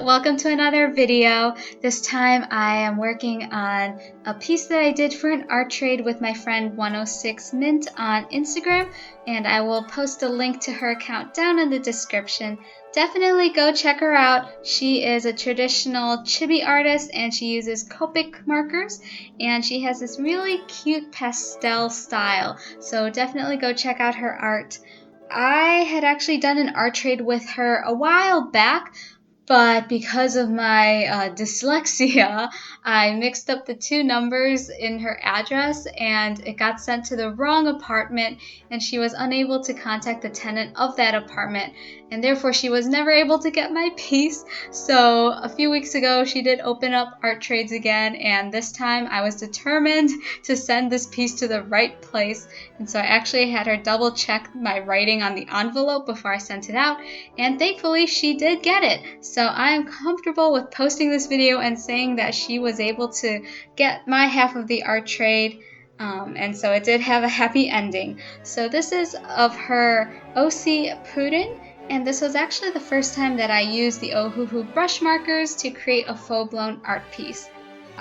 welcome to another video. This time I am working on a piece that I did for an art trade with my friend 106 Mint on Instagram, and I will post a link to her account down in the description. Definitely go check her out. She is a traditional chibi artist and she uses Copic markers, and she has this really cute pastel style, so definitely go check out her art. I had actually done an art trade with her a while back, but because of my dyslexia, I mixed up the two numbers in her address and it got sent to the wrong apartment, and she was unable to contact the tenant of that apartment, and therefore she was never able to get my piece. So a few weeks ago she did open up art trades again, and this time I was determined to send this piece to the right place, and so I actually had her double check my writing on the envelope before I sent it out, and thankfully she did get it. So I am comfortable with posting this video and saying that she was able to get my half of the art trade, and so it did have a happy ending. So this is of her OC Puddin, and this was actually the first time that I used the Ohuhu brush markers to create a full-blown art piece.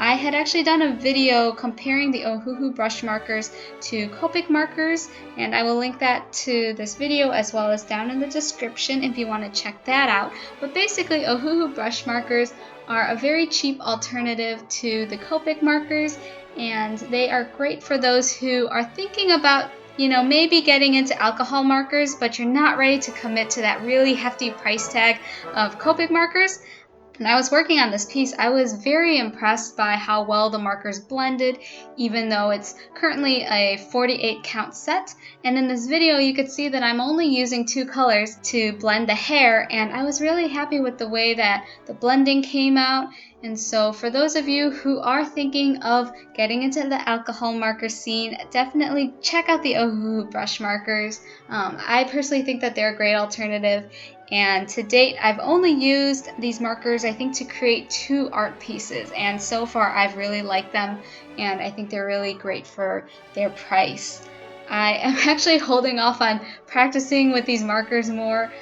I had actually done a video comparing the Ohuhu brush markers to Copic markers, and I will link that to this video as well as down in the description if you want to check that out. But basically, Ohuhu brush markers are a very cheap alternative to the Copic markers, and they are great for those who are thinking about maybe getting into alcohol markers, but you're not ready to commit to that really hefty price tag of Copic markers. When I was working on this piece, I was very impressed by how well the markers blended, even though it's currently a 48 count set. And in this video, you could see that I'm only using two colors to blend the hair, and I was really happy with the way that the blending came out. And so for those of you who are thinking of getting into the alcohol marker scene, definitely check out the Ohuhu brush markers. I personally think that they're a great alternative. And to date, I've only used these markers, I think, to create two art pieces. And so far, I've really liked them, and I think they're really great for their price. I am actually holding off on practicing with these markers more,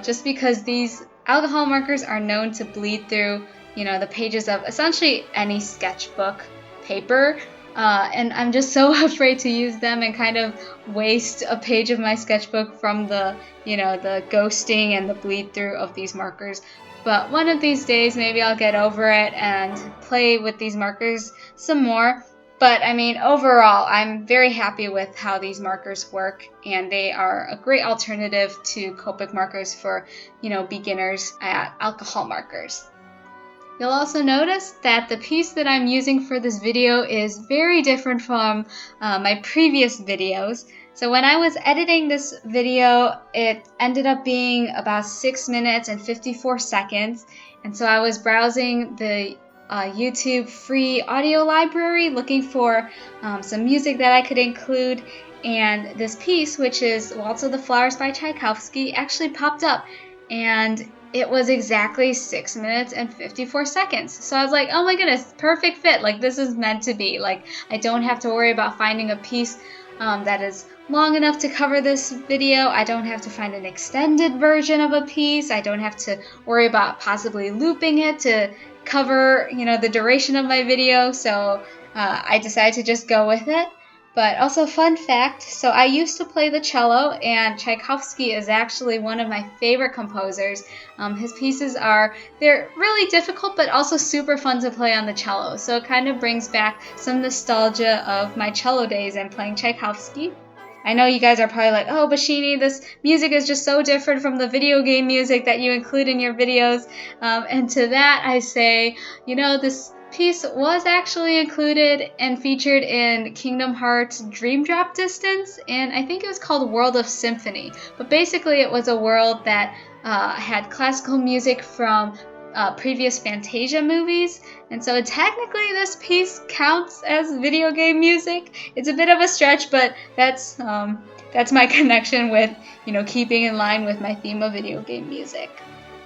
just because these alcohol markers are known to bleed through, the pages of essentially any sketchbook paper. And I'm just so afraid to use them and kind of waste a page of my sketchbook from the ghosting and the bleed through of these markers. But one of these days, maybe I'll get over it and play with these markers some more. But I mean, overall, I'm very happy with how these markers work, and they are a great alternative to Copic markers for, beginners at alcohol markers. You'll also notice that the piece that I'm using for this video is very different from my previous videos. So when I was editing this video, it ended up being about 6 minutes and 54 seconds. And so I was browsing the YouTube free audio library looking for some music that I could include. And this piece, which is Waltz of the Flowers by Tchaikovsky, actually popped up. And it was exactly 6 minutes and 54 seconds. So I was like, oh my goodness, perfect fit. Like, this is meant to be. Like, I don't have to worry about finding a piece that is long enough to cover this video. I don't have to find an extended version of a piece. I don't have to worry about possibly looping it to cover, the duration of my video. So I decided to just go with it. But also, fun fact, so I used to play the cello, and Tchaikovsky is actually one of my favorite composers. His pieces they're really difficult, but also super fun to play on the cello. So it kind of brings back some nostalgia of my cello days and playing Tchaikovsky. I know you guys are probably like, oh, Bashini, this music is just so different from the video game music that you include in your videos. And to that, I say, this piece was actually included and featured in Kingdom Hearts Dream Drop Distance, and I think it was called World of Symphony. But basically it was a world that had classical music from previous Fantasia movies, and so technically this piece counts as video game music. It's a bit of a stretch, but that's my connection with keeping in line with my theme of video game music.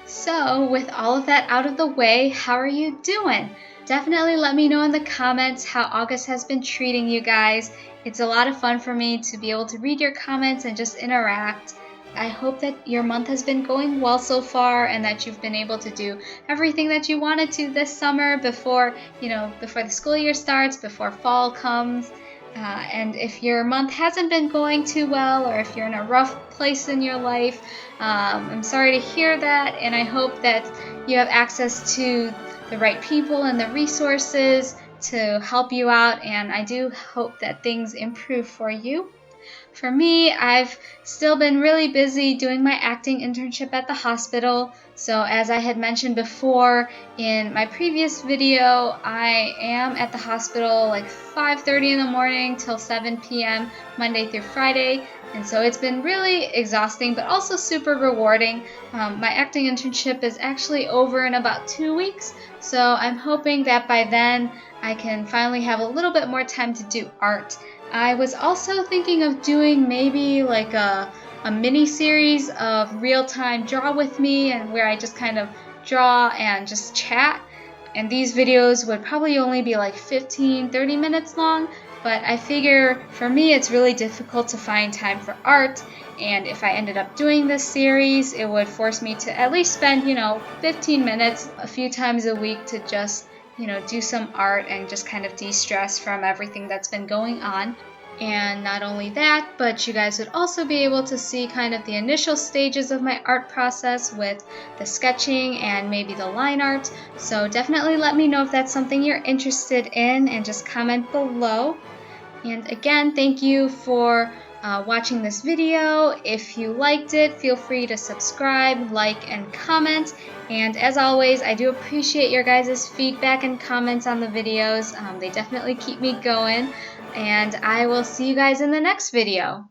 So with all of that out of the way, how are you doing? Definitely let me know in the comments how August has been treating you guys. It's a lot of fun for me to be able to read your comments and just interact. I hope that your month has been going well so far and that you've been able to do everything that you wanted to this summer before the school year starts, before fall comes. And if your month hasn't been going too well, or if you're in a rough place in your life, I'm sorry to hear that, and I hope that you have access to the right people and the resources to help you out, and I do hope that things improve for you. For me, I've still been really busy doing my acting internship at the hospital. So as I had mentioned before in my previous video, I am at the hospital like 5:30 in the morning till 7 p.m. Monday through Friday. And so it's been really exhausting, but also super rewarding. My acting internship is actually over in about 2 weeks. So I'm hoping that by then I can finally have a little bit more time to do art. I was also thinking of doing maybe like a mini series of real-time draw with me, and where I just kind of draw and just chat. And these videos would probably only be like 15-30 minutes long, but I figure for me it's really difficult to find time for art, and if I ended up doing this series, it would force me to at least spend 15 minutes a few times a week to just do some art and just kind of de-stress from everything that's been going on. And not only that, but you guys would also be able to see kind of the initial stages of my art process with the sketching and maybe the line art. So definitely let me know if that's something you're interested in, and just comment below. And again, thank you for watching this video. If you liked it, feel free to subscribe, like, and comment. And as always, I do appreciate your guys' feedback and comments on the videos. They definitely keep me going. And I will see you guys in the next video.